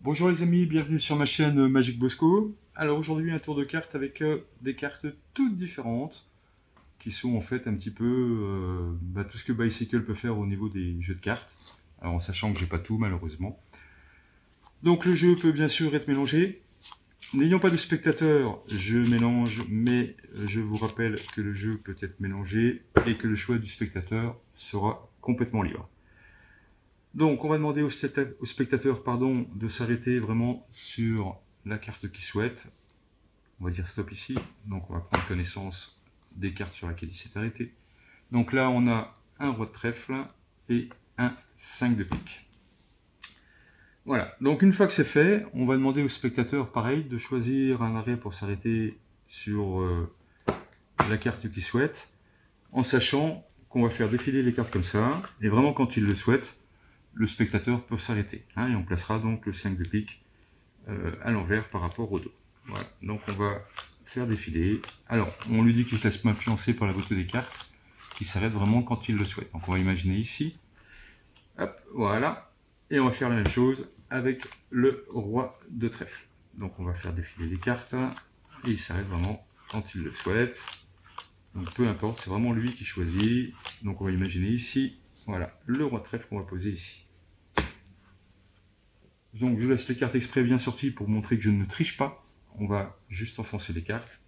Bonjour les amis, bienvenue sur ma chaîne Magic Bosco. Alors aujourd'hui un tour de cartes avec des cartes toutes différentes qui sont en fait un petit peu tout ce que Bicycle peut faire au niveau des jeux de cartes. Alors en sachant que j'ai pas tout malheureusement. Donc le jeu peut bien sûr être mélangé. N'ayant pas de spectateur, je mélange, mais je vous rappelle que le jeu peut être mélangé et que le choix du spectateur sera complètement libre. Donc on va demander au spectateur de s'arrêter vraiment sur la carte qu'il souhaite. On va dire stop ici. Donc on va prendre connaissance des cartes sur lesquelles il s'est arrêté. Donc là on a un roi de trèfle et un 5 de pique. Voilà, donc une fois que c'est fait, on va demander au spectateur pareil de choisir un arrêt pour s'arrêter sur la carte qu'il souhaite, en sachant qu'on va faire défiler les cartes comme ça, et vraiment quand il le souhaite, le spectateur peut s'arrêter. Et on placera donc le 5 de pique à l'envers par rapport au dos. Voilà, donc on va faire défiler. Alors, on lui dit qu'il ne se laisse pas influencer par la beauté des cartes, qu'il s'arrête vraiment quand il le souhaite. Donc on va imaginer ici. Hop, voilà. Et on va faire la même chose avec le roi de trèfle. Donc on va faire défiler les cartes, et il s'arrête vraiment quand il le souhaite. Donc peu importe, c'est vraiment lui qui choisit. Donc on va imaginer ici, voilà, le roi de trèfle qu'on va poser ici. Donc je laisse les cartes exprès bien sorties pour montrer que je ne triche pas. On va juste enfoncer les cartes.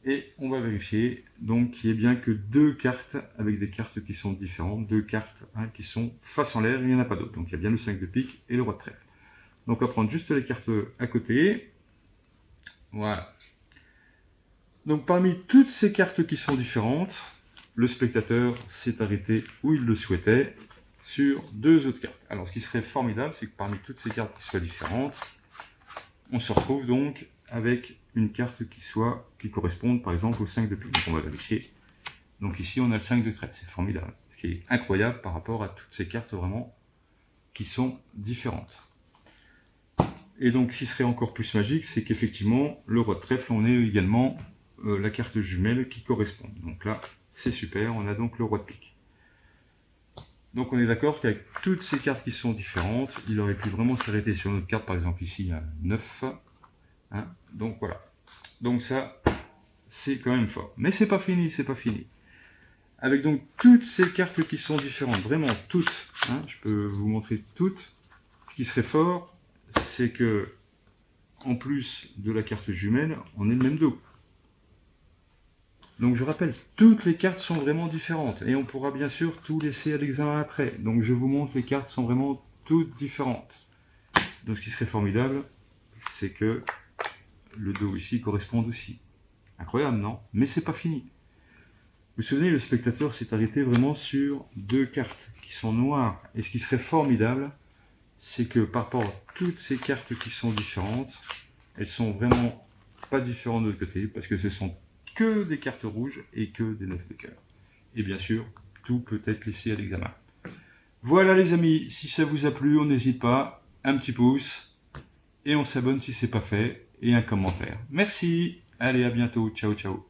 Et on va vérifier donc qu'il n'y ait bien que deux cartes avec des cartes qui sont différentes. Deux cartes qui sont face en l'air, il n'y en a pas d'autres. Donc il y a bien le 5 de pique et le roi de trèfle. Donc on va prendre juste les cartes à côté. Voilà. Donc parmi toutes ces cartes qui sont différentes, le spectateur s'est arrêté où il le souhaitait sur deux autres cartes. Alors ce qui serait formidable, c'est que parmi toutes ces cartes qui soient différentes, on se retrouve donc avec une carte qui corresponde par exemple au 5 de pique. Donc on va vérifier. Donc ici on a le 5 de traite, c'est formidable. Ce qui est incroyable par rapport à toutes ces cartes vraiment qui sont différentes. Et donc ce qui serait encore plus magique, c'est qu'effectivement le roi de trèfle, on ait également la carte jumelle qui correspond. Donc là c'est super, on a donc le roi de pique. Donc on est d'accord qu'avec toutes ces cartes qui sont différentes, il aurait pu vraiment s'arrêter sur notre carte, par exemple ici il y a 9. Donc voilà. Donc ça, c'est quand même fort. Mais c'est pas fini, c'est pas fini. Avec donc toutes ces cartes qui sont différentes, vraiment toutes, je peux vous montrer toutes. Ce qui serait fort, c'est que en plus de la carte jumelle, on ait le même dos. Donc je rappelle, toutes les cartes sont vraiment différentes. Et on pourra bien sûr tout laisser à l'examen après. Donc je vous montre, les cartes sont vraiment toutes différentes. Donc ce qui serait formidable, c'est que le dos ici corresponde aussi. Incroyable, non? Mais c'est pas fini. Vous vous souvenez, le spectateur s'est arrêté vraiment sur deux cartes qui sont noires. Et ce qui serait formidable, c'est que par rapport à toutes ces cartes qui sont différentes, elles sont vraiment pas différentes de l'autre côté, parce que ce sont que des cartes rouges et que des 9 de cœur. Et bien sûr, tout peut être laissé à l'examen. Voilà les amis, si ça vous a plu, on n'hésite pas, un petit pouce, et on s'abonne si ce n'est pas fait, et un commentaire. Merci, allez à bientôt, ciao ciao.